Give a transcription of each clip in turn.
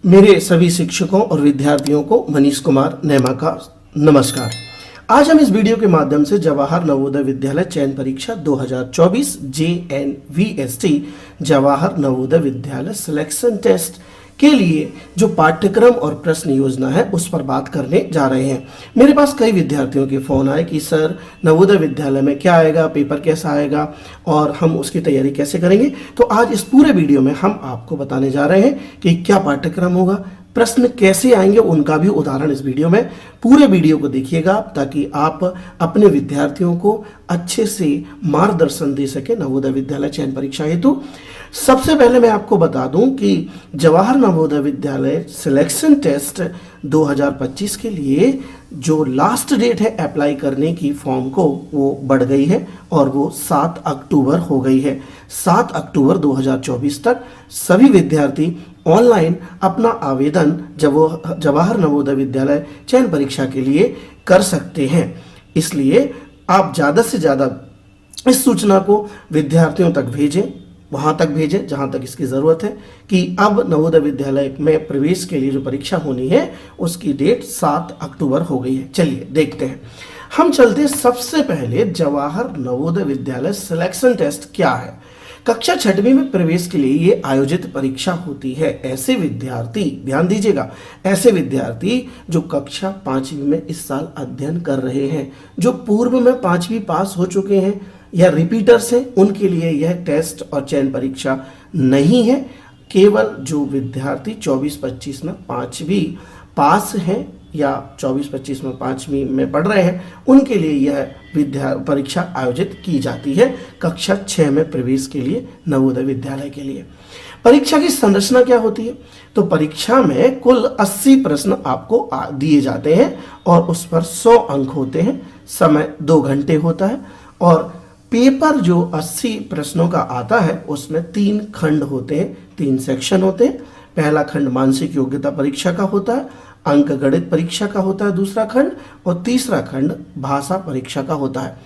मेरे सभी शिक्षकों और विद्यार्थियों को मनीष कुमार नेमा का नमस्कार। आज हम इस वीडियो के माध्यम से जवाहर नवोदय विद्यालय चयन परीक्षा 2024 JNVST Jawahar Navodaya Vidyalaya selection test के लिए जो पाठ्यक्रम और प्रश्न योजना है उस पर बात करने जा रहे हैं। मेरे पास कई विद्यार्थियों के फ़ोन आए कि सर नवोदय विद्यालय में क्या आएगा, पेपर कैसा आएगा और हम उसकी तैयारी कैसे करेंगे। तो आज इस पूरे वीडियो में हम आपको बताने जा रहे हैं कि क्या पाठ्यक्रम होगा, प्रश्न कैसे आएंगे, उनका भी उदाहरण इस वीडियो में। पूरे वीडियो को देखिएगा ताकि आप अपने विद्यार्थियों को अच्छे से मार्गदर्शन दे सके नवोदय विद्यालय चयन परीक्षा हेतु। सबसे पहले मैं आपको बता दूं कि जवाहर नवोदय विद्यालय सिलेक्शन टेस्ट 2025 के लिए जो लास्ट डेट है अप्लाई करने की फॉर्म को वो बढ़ गई है और वो 7 अक्टूबर हो गई है। 7 अक्टूबर 2024 तक सभी विद्यार्थी ऑनलाइन अपना आवेदन जवाहर नवोदय विद्यालय चयन परीक्षा के लिए कर सकते हैं। इसलिए आप ज़्यादा से ज़्यादा इस सूचना को विद्यार्थियों तक भेजें, वहाँ तक भेजें जहाँ तक इसकी ज़रूरत है कि अब नवोदय विद्यालय में प्रवेश के लिए जो परीक्षा होनी है उसकी डेट 7 अक्टूबर हो गई है। चलिए देखते हैं। हम चलते हैं सबसे पहले जवाहर नवोदय विद्यालय सिलेक्शन टेस्ट क्या है। कक्षा 6वीं में प्रवेश के लिए ये आयोजित परीक्षा होती है। ऐसे विद्यार्थी, ध्यान दीजिएगा, ऐसे विद्यार्थी जो कक्षा 5वीं में इस साल अध्ययन कर रहे हैं, जो पूर्व में 5वीं पास हो चुके हैं या रिपीटर्स हैं, उनके लिए यह टेस्ट और चयन परीक्षा नहीं है। केवल जो विद्यार्थी 24-25 में 5वीं पास हैं या 24-25 में 5वीं में पढ़ रहे हैं उनके लिए यह परीक्षा आयोजित की जाती है कक्षा 6 में प्रवेश के लिए नवोदय विद्यालय के लिए। परीक्षा की संरचना क्या होती है? तो परीक्षा में कुल 80 प्रश्न आपको दिए जाते हैं और उस पर 100 अंक होते हैं। समय 2 घंटे होता है और पेपर जो 80 प्रश्नों का आता है उसमें 3 खंड होते हैं, 3 सेक्शन होते हैं। पहला खंड मानसिक योग्यता परीक्षा का होता है, अंक गणित परीक्षा का होता है दूसरा खंड, और तीसरा खंड भाषा परीक्षा का होता है।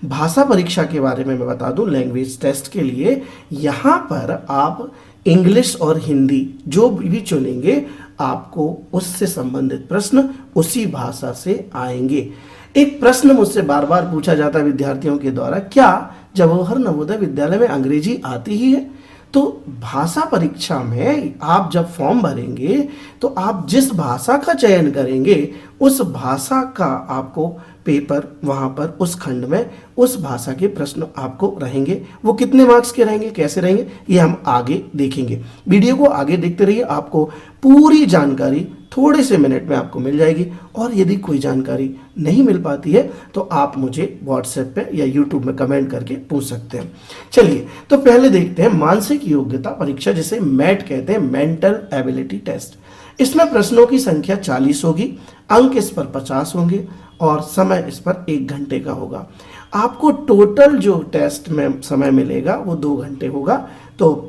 भाषा परीक्षा के बारे में मैं बता दूं, लैंग्वेज टेस्ट के लिए यहाँ पर आप इंग्लिश और हिंदी जो भी चुनेंगे आपको उससे संबंधित प्रश्न उसी भाषा से आएंगे। एक प्रश्न मुझसे बार बार पूछा जाता है विद्यार्थियों के द्वारा, क्या जवाहर नवोदय विद्यालय में अंग्रेजी आती ही है? तो भाषा परीक्षा में आप जब फॉर्म भरेंगे तो आप जिस भाषा का चयन करेंगे उस भाषा का आपको पेपर वहाँ पर उस खंड में उस भाषा के प्रश्न आपको रहेंगे। वो कितने मार्क्स के रहेंगे, कैसे रहेंगे, ये हम आगे देखेंगे। वीडियो को आगे देखते रहिए, आपको पूरी जानकारी थोड़े से मिनट में आपको मिल जाएगी। और यदि कोई जानकारी नहीं मिल पाती है तो आप मुझे व्हाट्सएप पे या यूट्यूब में कमेंट करके पूछ सकते हैं। चलिए तो पहले देखते हैं मानसिक योग्यता परीक्षा, जिसे मैट कहते हैं, मेंटल एबिलिटी टेस्ट। इसमें प्रश्नों की संख्या 40 होगी, अंक इस पर 50 होंगे और समय इस पर 1 घंटे का होगा। आपको टोटल जो टेस्ट में समय मिलेगा वो 2 घंटे होगा। तो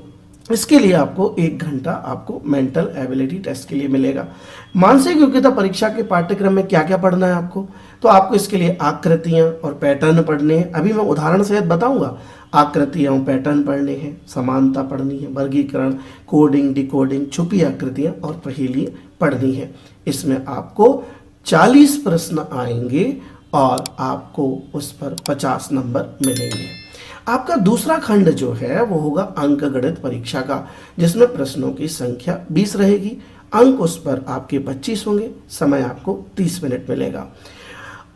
इसके लिए आपको 1 घंटा आपको मेंटल एबिलिटी टेस्ट के लिए मिलेगा। मानसिक योग्यता परीक्षा के पाठ्यक्रम में क्या क्या पढ़ना है आपको? तो आपको इसके लिए आकृतियां और पैटर्न पढ़ने हैं। अभी मैं उदाहरण सहित बताऊंगा। आकृतियां और पैटर्न पढ़ने हैं, समानता पढ़नी है, वर्गीकरण, कोडिंग, डिकोडिंग, छुपी आकृतियां और पहेली पढ़नी है। इसमें आपको 40 प्रश्न आएंगे और आपको उस पर 50 नंबर मिलेंगे। आपका दूसरा खंड जो है वो होगा अंक गणित परीक्षा का, जिसमें प्रश्नों की संख्या 20 रहेगी, अंक उस पर आपके 25 होंगे, समय आपको 30 मिनट मिलेगा।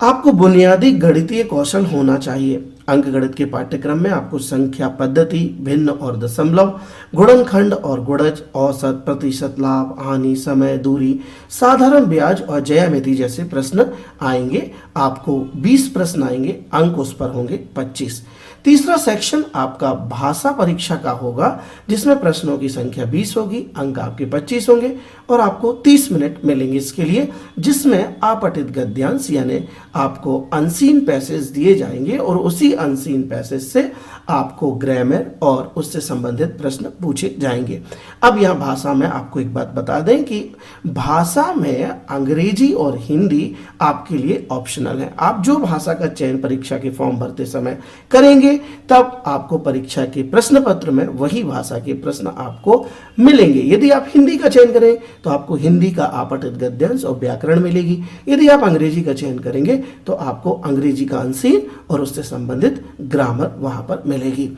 आपको बुनियादी गणितीय कौशल होना चाहिए। अंक गणित के पाठ्यक्रम में आपको संख्या पद्धति, भिन्न और दशमलव, गुणनखंड और गुणज, औसत, प्रतिशत, लाभ, हानि, समय, दूरी, साधारण ब्याज और ज्यामिति जैसे प्रश्न आएंगे। आपको 20 प्रश्न आएंगे, अंक उस पर होंगे 25। तीसरा सेक्शन आपका भाषा परीक्षा का होगा, जिसमें प्रश्नों की संख्या 20 होगी, अंक आपके 25 होंगे और आपको 30 मिनट मिलेंगे इसके लिए, जिसमें अपठित गद्यांश यानी आपको अनसीन पैसेज दिए जाएंगे और उसी अनसीन पैसेज से आपको ग्रामर और उससे संबंधित प्रश्न पूछे जाएंगे। अब यहाँ भाषा में आपको एक बात बता दें कि भाषा में अंग्रेजी और हिंदी आपके लिए ऑप्शनल है। आप जो भाषा का चयन परीक्षा के फॉर्म भरते समय करेंगे तब आपको परीक्षा के प्रश्न पत्र में वही भाषा के प्रश्न आपको मिलेंगे। यदि आप हिंदी का चयन करें तो आपको हिंदी का आपठित गद्यांश और व्याकरण मिलेगी। यदि आप अंग्रेजी का चयन करेंगे तो आपको अंग्रेजी का अनसीन और उससे संबंधित ग्रामर वहां पर मिलेगी।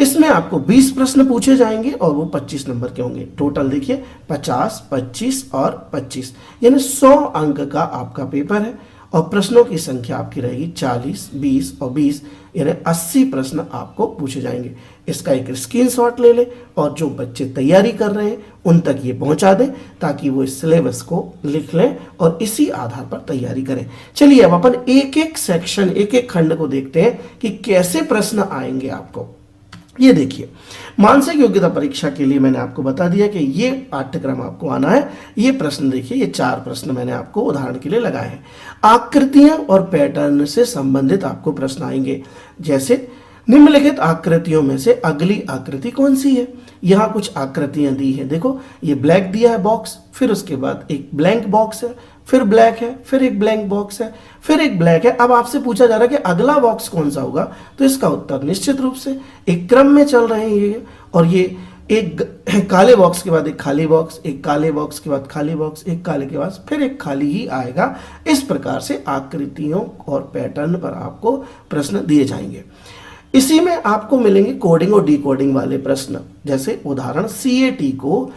इसमें आपको 20 प्रश्न पूछे जाएंगे और वो 25 नंबर के होंगे। टोटल देखिए 50, 25 और 25 यानी 100 अंक का आपका पेपर है और प्रश्नों की संख्या आपकी रहेगी 40, 20 और 20 यानी 80 प्रश्न आपको पूछे जाएंगे। इसका एक स्क्रीनशॉट ले ले और जो बच्चे तैयारी कर रहे हैं उन तक ये पहुंचा दें ताकि वो इस सिलेबस को लिख लें और इसी आधार पर तैयारी करें। चलिए अब अपन एक एक सेक्शन, एक एक खंड को देखते हैं कि कैसे प्रश्न आएंगे आपको। ये देखिए, मानसिक योग्यता परीक्षा के लिए मैंने आपको बता दिया कि ये पाठ्यक्रम आपको आना है। ये प्रश्न देखिए, ये 4 प्रश्न मैंने आपको उदाहरण के लिए लगाए हैं। आकृतियां और पैटर्न से संबंधित आपको प्रश्न आएंगे, जैसे निम्नलिखित आकृतियों में से अगली आकृति कौन सी है। यहाँ कुछ आकृतियां दी है, देखो ये ब्लैक दिया है बॉक्स, फिर उसके बाद एक ब्लैंक बॉक्स है, फिर ब्लैक है, फिर एक ब्लैंक बॉक्स है, फिर एक ब्लैक है। अब आपसे पूछा जा रहा है कि अगला बॉक्स कौन सा होगा, तो इसका उत्तर निश्चित रूप से एक क्रम में चल रहे हैं ये, और ये एक काले बॉक्स के बाद एक खाली बॉक्स, एक काले बॉक्स के बाद खाली बॉक्स, एक काले के बाद फिर एक खाली ही आएगा। इस प्रकार से आकृतियों और पैटर्न पर आपको प्रश्न दिए जाएंगे। इसी में आपको मिलेंगे कोडिंग और डिकोडिंग वाले प्रश्न, जैसे उदाहरण CAT को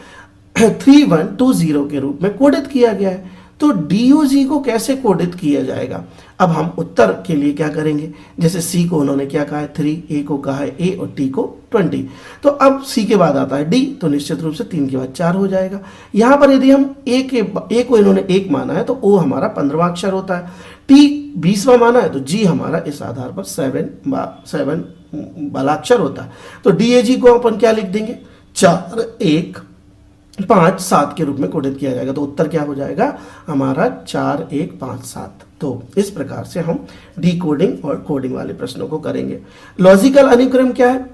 3120 के रूप में कोडित किया गया है, तो DOG को कैसे कोडित किया जाएगा। अब हम उत्तर के लिए क्या करेंगे, जैसे C को उन्होंने क्या कहा है 3, A को कहा है A और T को 20, तो अब C के बाद आता है D, तो निश्चित रूप से 3 के बाद 4 हो जाएगा। यहाँ पर यदि हम A को इन्होंने 1 माना है तो O हमारा 15वां अक्षर होता है, T 20वां माना है तो G हमारा इस आधार पर 7 वाला अक्षर होता है। तो DAG को अपन क्या लिख देंगे, 4, 1, 5, 7 के रूप में कोडित किया जाएगा। तो उत्तर क्या हो जाएगा हमारा 4, 1, 5, 7। तो इस प्रकार से हम डिकोडिंग और कोडिंग वाले प्रश्नों को करेंगे। लॉजिकल अनुक्रम क्या है,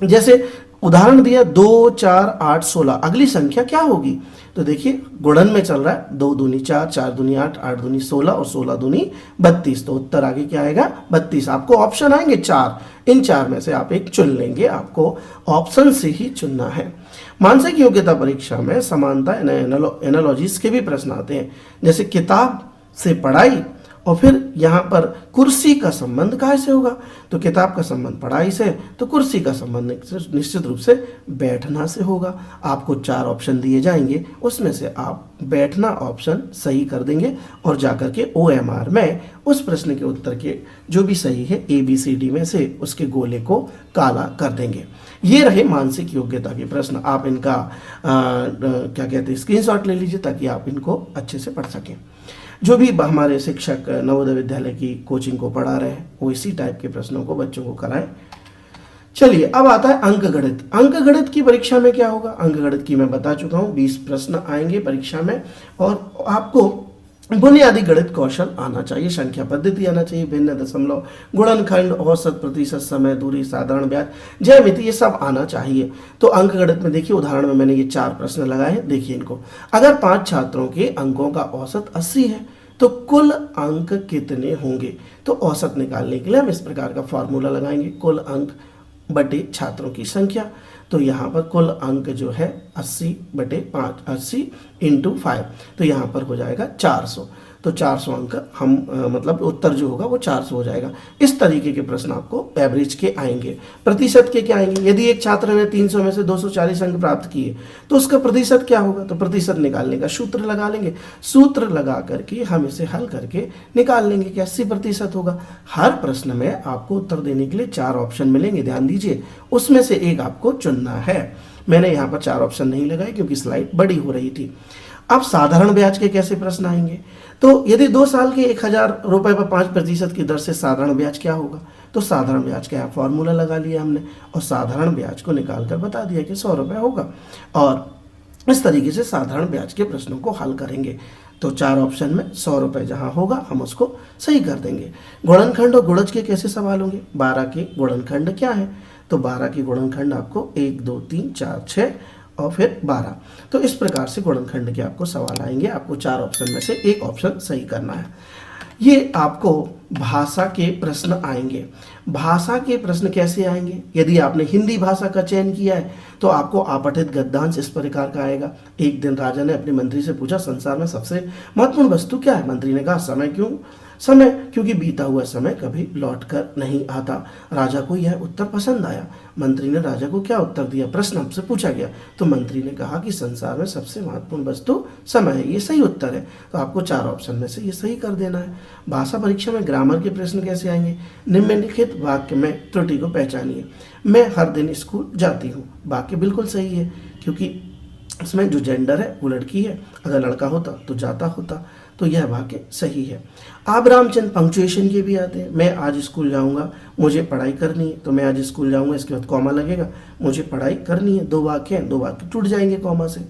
जैसे उदाहरण दिया 2, 4, 8, 16, अगली संख्या क्या होगी, तो देखिए गुणन में चल रहा है, 2 दूनी 4, 4 दूनी 8, 8 दूनी 16 और 16 दूनी 32, तो उत्तर आगे क्या आएगा 32। आपको ऑप्शन आएंगे 4, इन 4 में से आप एक चुन लेंगे, आपको ऑप्शन से ही चुनना है। मानसिक योग्यता परीक्षा में समानता एनालॉजीज के भी प्रश्न आते हैं, जैसे किताब से पढ़ाई और फिर यहाँ पर कुर्सी का संबंध कैसे होगा, तो किताब का संबंध पढ़ाई से, तो कुर्सी का संबंध निश्चित रूप से बैठना से होगा। आपको 4 ऑप्शन दिए जाएंगे, उसमें से आप बैठना ऑप्शन सही कर देंगे और जाकर के OMR में उस प्रश्न के उत्तर के जो भी सही है ABCD में से उसके गोले को काला कर देंगे। ये रहे मानसिक योग्यता के प्रश्न। आप इनका क्या कहते हैं स्क्रीनशॉट ले लीजिए ताकि आप इनको अच्छे से पढ़ सकें। जो भी हमारे शिक्षक नवोदय विद्यालय की कोचिंग को पढ़ा रहे हैं वो इसी टाइप के प्रश्नों को बच्चों को कराएं। चलिए अब आता है अंकगणित। अंकगणित की परीक्षा में क्या होगा, अंकगणित की मैं बता चुका हूँ, 20 प्रश्न आएंगे परीक्षा में और आपको बुनियादी गणित कौशल आना चाहिए, संख्या पद्धति आना चाहिए, भिन्न दशमलव, गुणनखंड, औसत, प्रतिशत, समय, दूरी, साधारण ब्याज, ज्यामिति, ये सब आना चाहिए। तो अंकगणित में देखिए उदाहरण में मैंने ये 4 प्रश्न लगाए हैं, देखिए इनको। अगर 5 छात्रों के अंकों का औसत 80 है तो कुल अंक कितने होंगे, तो औसत निकालने के लिए हम इस प्रकार का फॉर्मूला लगाएंगे, कुल अंक बटे छात्रों की संख्या। तो यहाँ पर कुल अंक जो है 80/5, 80 × 5, तो यहाँ पर हो जाएगा 400। तो 400 अंक हम मतलब उत्तर जो होगा वो 400 हो जाएगा। इस तरीके के प्रश्न आपको एवरेज के आएंगे। प्रतिशत के क्या आएंगे, यदि एक छात्र ने 300 में से 240 अंक प्राप्त किए तो उसका प्रतिशत क्या होगा, तो प्रतिशत निकालने का सूत्र लगा लेंगे। सूत्र लगा करके हम इसे हल करके निकाल लेंगे कि 80% होगा। हर प्रश्न में आपको उत्तर देने के लिए 4 ऑप्शन मिलेंगे, ध्यान दीजिए, उसमें से एक आपको चुनना है। मैंने यहाँ पर 4 ऑप्शन नहीं लगाए क्योंकि स्लाइड बड़ी हो रही थी। अब साधारण ब्याज के कैसे प्रश्न आएंगे, तो यदि 2 साल के 1000 रुपए पर 5% की दर से साधारण ब्याज क्या होगा, तो साधारण ब्याज का यहाँ फॉर्मूला लगा लिया हमने और साधारण ब्याज को निकाल कर बता दिया कि 100 रुपये होगा और इस तरीके से साधारण ब्याज के प्रश्नों को हल करेंगे। तो 4 ऑप्शन में 100 रुपये जहाँ होगा हम उसको सही कर देंगे। गुणनखंड और गुणज के कैसे सवाल होंगे, 12 के गुणनखंड क्या है, तो 12 के गुणनखंड आपको 1, 2, 3, 4, 6 और फिर 12। तो इस प्रकार से गुणनखंड के आपको सवाल आएंगे। आपको 4 ऑप्शन में से एक ऑप्शन सही करना है। ये आपको भाषा के प्रश्न आएंगे। भाषा के प्रश्न कैसे आएंगे? यदि आपने हिंदी भाषा का चयन किया है तो आपको आपठित गद्यांश इस प्रकार का आएगा। एक दिन राजा ने अपने मंत्री से पूछा, संसार में सबसे महत्वपूर्ण वस्तु क्या है? मंत्री ने कहा, समय। क्यों समय? क्योंकि बीता हुआ समय कभी लौट कर नहीं आता। राजा को यह उत्तर पसंद आया। मंत्री ने राजा को क्या उत्तर दिया? प्रश्न आपसे पूछा गया तो मंत्री ने कहा कि संसार में सबसे महत्वपूर्ण वस्तु समय है। ये सही उत्तर है। तो आपको 4 ऑप्शन में से ये सही कर देना है। भाषा परीक्षा में ग्रामर के प्रश्न कैसे आएंगे? निम्नलिखित वाक्य में त्रुटि को पहचानिए। मैं हर दिन स्कूल जाती हूँ। वाक्य बिल्कुल सही है, क्योंकि इसमें जो जेंडर है वो लड़की है। अगर लड़का होता तो जाता होता। तो यह वाक्य सही है। आप रामचंद्र पंक्चुएशन के भी आते हैं। मैं आज स्कूल जाऊंगा, मुझे पढ़ाई करनी है। तो मैं आज स्कूल जाऊंगा, इसके बाद कॉमा लगेगा, मुझे पढ़ाई करनी है। 2 वाक्य हैं, 2 वाक्य टूट जाएंगे कॉमा से।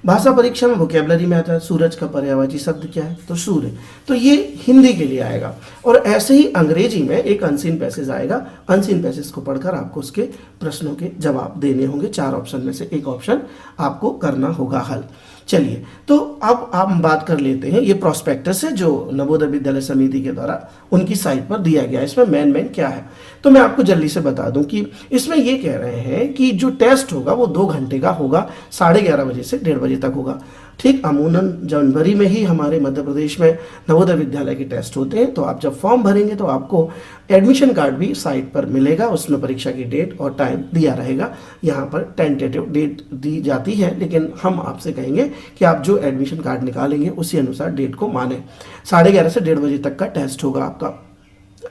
भाषा परीक्षा में वोकेबलरी में आता है सूरज का पर्यायवाची शब्द क्या है? तो सूर्य। तो ये हिंदी के लिए आएगा। और ऐसे ही अंग्रेजी में एक अनसीन पैसेज आएगा। अनसीन पैसेज को पढ़कर आपको उसके प्रश्नों के जवाब देने होंगे। 4 ऑप्शन में से एक ऑप्शन आपको करना होगा हल। चलिए, तो अब आप बात कर लेते हैं। ये प्रोस्पेक्टस है जो नवोदय विद्यालय समिति के द्वारा उनकी साइट पर दिया गया है। इसमें मेन क्या है तो मैं आपको जल्दी से बता दूं कि इसमें ये कह रहे हैं कि जो टेस्ट होगा वो 2 घंटे का होगा, 11:30 बजे से 1:30 बजे तक होगा। ठीक, अमूमन जनवरी में ही हमारे मध्य प्रदेश में नवोदय विद्यालय के टेस्ट होते हैं। तो आप जब फॉर्म भरेंगे तो आपको एडमिशन कार्ड भी साइट पर मिलेगा। उसमें परीक्षा की डेट और टाइम दिया रहेगा। यहाँ पर टेंटेटिव डेट दी जाती है, लेकिन हम आपसे कहेंगे कि आप जो एडमिशन कार्ड निकालेंगे उसी अनुसार डेट को माने। 11:30 से 1:30 बजे तक का टेस्ट होगा आपका।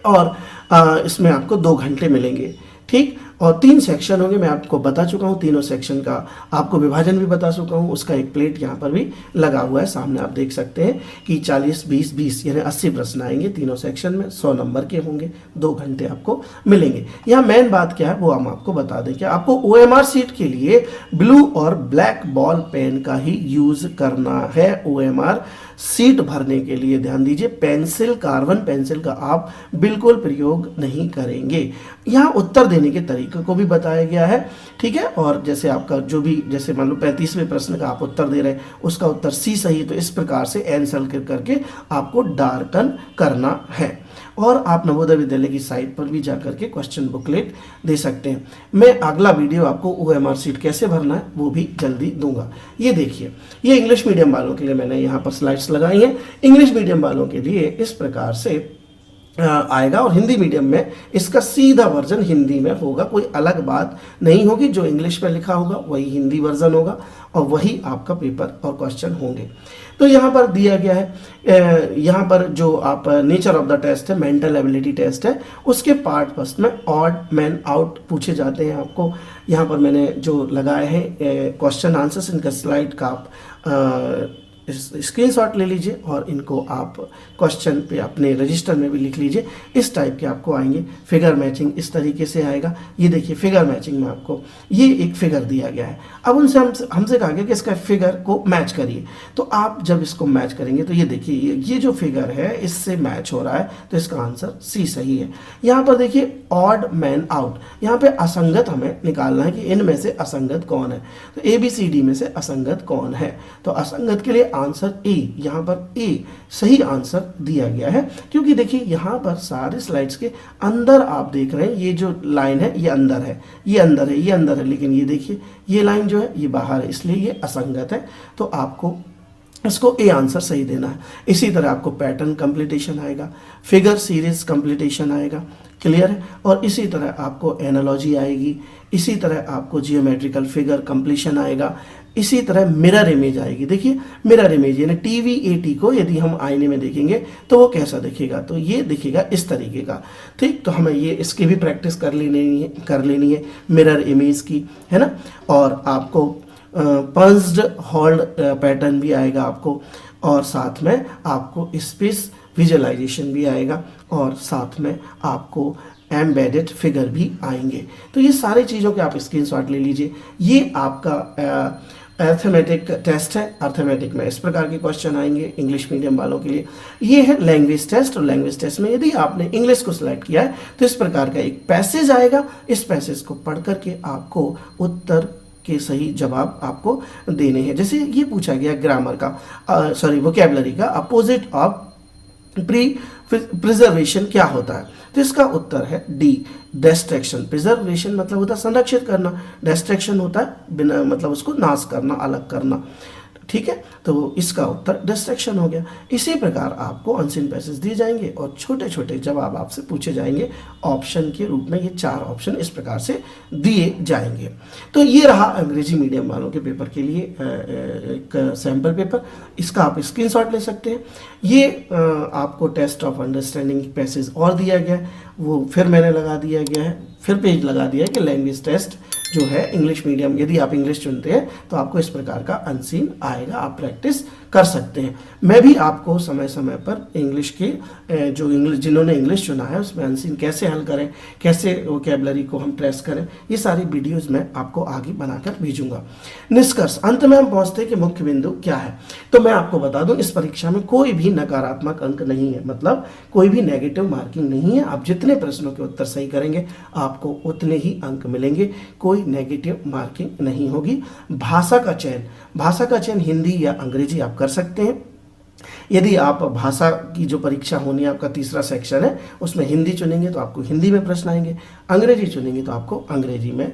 और इसमें आपको 2 घंटे मिलेंगे। ठीक, और 3 सेक्शन होंगे। मैं आपको बता चुका हूँ, तीनों सेक्शन का आपको विभाजन भी बता चुका हूँ। उसका एक प्लेट यहाँ पर भी लगा हुआ है, सामने आप देख सकते हैं कि 40, 20, 20 यानी 80 प्रश्न आएंगे तीनों सेक्शन में। 100 नंबर के होंगे। 2 घंटे आपको मिलेंगे। यहाँ मेन बात क्या है वो हम आपको बता दें कि आपको OMR सीट के लिए ब्लू और ब्लैक बॉल पेन का ही यूज करना है। OMR सीट भरने के लिए ध्यान दीजिए, पेंसिल, कार्बन पेंसिल का आप बिल्कुल प्रयोग नहीं करेंगे। यहाँ उत्तर देने के तरीके को भी बताया गया है। ठीक है, और जैसे आपका जो भी, जैसे मान लो 35वें प्रश्न का आप उत्तर दे रहे हैं, उसका उत्तर सी सही है, तो इस प्रकार से एन सर्कल करके आपको डार्कन करना है। और आप नवोदय विद्यालय की साइट पर भी जाकर के क्वेश्चन बुकलेट दे सकते हैं। मैं अगला वीडियो आपको OMR सीट कैसे भरना है वो भी जल्दी दूंगा। ये देखिए, ये इंग्लिश मीडियम वालों के लिए मैंने यहाँ पर स्लाइड्स लगाई हैं। इंग्लिश मीडियम वालों के लिए इस प्रकार से आएगा, और हिंदी मीडियम में इसका सीधा वर्जन हिंदी में होगा। कोई अलग बात नहीं होगी। जो इंग्लिश में लिखा होगा वही हिंदी वर्जन होगा, और वही आपका पेपर और क्वेश्चन होंगे। तो यहाँ पर दिया गया है, यहाँ पर जो आप नेचर ऑफ द टेस्ट है, मेंटल एबिलिटी टेस्ट है, उसके पार्ट फर्स्ट में ऑड मैन आउट पूछे जाते हैं आपको। यहाँ पर मैंने जो लगाए हैं क्वेश्चन आंसर्स, इनका स्लाइड का आप स्क्रीनशॉट ले लीजिए और इनको आप क्वेश्चन पे अपने रजिस्टर में भी लिख लीजिए। इस टाइप के आपको आएंगे। फिगर मैचिंग इस तरीके से आएगा। ये देखिए, फिगर मैचिंग में आपको ये एक फिगर दिया गया है। अब उनसे हमसे कहा गया कि इसका फिगर को मैच करिए। तो आप जब इसको मैच करेंगे तो ये देखिए, ये जो फिगर है इससे मैच हो रहा है, तो इसका आंसर सी सही है। यहाँ पर देखिए ऑड मैन आउट, यहाँ पे असंगत हमें निकालना है कि इनमें से असंगत कौन है। तो ABCD में से असंगत कौन है? तो असंगत के लिए आंसर ए, यहाँ पर ए सही आंसर दिया गया है। क्योंकि देखिए यहाँ पर सारे स्लाइड्स के अंदर आप देख रहे हैं, ये जो लाइन है ये अंदर है, ये अंदर है, ये अंदर है, लेकिन ये देखिए ये लाइन जो है ये बाहर है, इसलिए ये असंगत है। तो आपको इसको ए आंसर सही देना है। इसी तरह आपको पैटर्न कंप्लीटेशन आएगा, फिगर सीरीज कंप्लीटेशन आएगा। क्लियर है? और इसी तरह आपको एनालॉजी आएगी, इसी तरह आपको जियोमेट्रिकल फिगर कंप्लीशन आएगा, इसी तरह मिरर इमेज आएगी। देखिए मिरर इमेज यानी TVAT को यदि हम आईने में देखेंगे तो वो कैसा दिखेगा, तो ये दिखेगा इस तरीके का। ठीक, तो हमें ये इसकी भी प्रैक्टिस कर लेनी है मिरर इमेज की, है ना। और आपको पंच्ड होल्ड पैटर्न भी आएगा आपको, और साथ में आपको स्पेस विजुअलाइजेशन भी आएगा, और साथ में आपको एम्बेडेड फिगर भी आएंगे। तो ये सारी चीज़ों के आप स्क्रीनशॉट ले लीजिए। ये आपका अर्थमेटिक टेस्ट है। अर्थमेटिक में इस प्रकार के क्वेश्चन आएंगे इंग्लिश मीडियम वालों के लिए। ये है लैंग्वेज टेस्ट, और लैंग्वेज टेस्ट में यदि आपने इंग्लिश को सिलेक्ट किया है तो इस प्रकार का एक पैसेज आएगा। इस पैसेज को पढ़ करके आपको उत्तर के सही जवाब आपको देने हैं। जैसे ये पूछा गया ग्रामर का, वोकैबुलरी का, अपोजिट ऑफ प्री प्रिजर्वेशन क्या होता है? तो इसका उत्तर है डी, डिस्ट्रैक्शन। प्रिजर्वेशन मतलब होता है संरक्षित करना, डिस्ट्रैक्शन होता है बिना मतलब उसको नाश करना, अलग करना। ठीक है, तो इसका उत्तर डिस्ट्रैक्शन हो गया। इसी प्रकार आपको अनसीन पैसेज दिए जाएंगे और छोटे छोटे जवाब आपसे पूछे जाएंगे ऑप्शन के रूप में। ये 4 ऑप्शन इस प्रकार से दिए जाएंगे। तो ये रहा अंग्रेजी मीडियम वालों के पेपर के लिए एक सैम्पल पेपर। इसका आप स्क्रीनशॉट ले सकते हैं। ये आपको टेस्ट ऑफ अंडरस्टैंडिंग पैसेज और दिया गया है, वो फिर मैंने लगा दिया गया है, फिर पेज लगा दिया है कि लैंग्वेज टेस्ट जो है इंग्लिश मीडियम, यदि आप इंग्लिश चुनते हैं तो आपको इस प्रकार का अनसीन आएगा, आप प्रैक्टिस कर सकते हैं। मैं भी आपको समय समय पर इंग्लिश के जो इंग्लिश जिन्होंने इंग्लिश चुना है उसमें अनसीन कैसे हल करें, कैसे वोकैबुलरी को हम ट्रेस करें, ये सारी वीडियोस मैं आपको आगे बनाकर भेजूंगा। निष्कर्ष, अंत में हम पहुंचते हैं कि मुख्य बिंदु क्या है। तो मैं आपको बता दूं, इस परीक्षा में कोई भी नकारात्मक अंक नहीं है, मतलब कोई भी नेगेटिव मार्किंग नहीं है। आप जितने प्रश्नों के उत्तर सही करेंगे आपको उतने ही अंक मिलेंगे, कोई नेगेटिव मार्किंग नहीं होगी। भाषा का चयन हिंदी या अंग्रेजी आप कर सकते हैं। यदि आप भाषा की जो परीक्षा होनी है, आपका तीसरा सेक्शन है, उसमें हिंदी चुनेंगे तो आपको हिंदी में प्रश्न आएंगे, अंग्रेजी चुनेंगे तो आपको अंग्रेजी में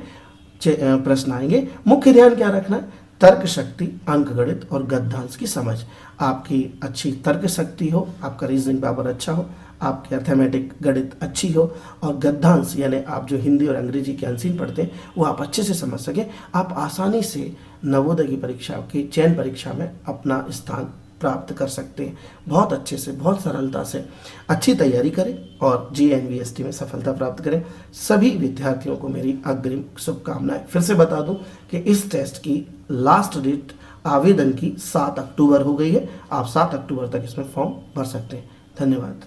प्रश्न आएंगे। मुख्य ध्यान क्या रखना है? तर्क शक्ति, अंकगणित और गद्यांश की समझ। आपकी अच्छी तर्क शक्ति हो, आपका रीजनिंग पावर अच्छा हो, आपकी अर्थमेटिक गणित अच्छी हो और गद्यांश यानी आप जो हिंदी और अंग्रेजी के अनसीन पढ़ते हैं वो आप अच्छे से समझ सकें, आप आसानी से नवोदय की परीक्षा की चयन परीक्षा में अपना स्थान प्राप्त कर सकते हैं। बहुत अच्छे से, बहुत सरलता से अच्छी तैयारी करें और JNVST में सफलता प्राप्त करें। सभी विद्यार्थियों को मेरी अग्रिम शुभकामनाएं। फिर से बता दूं कि इस टेस्ट की लास्ट डेट आवेदन की 7 अक्टूबर हो गई है। आप 7 अक्टूबर तक इसमें फॉर्म भर सकते हैं। धन्यवाद।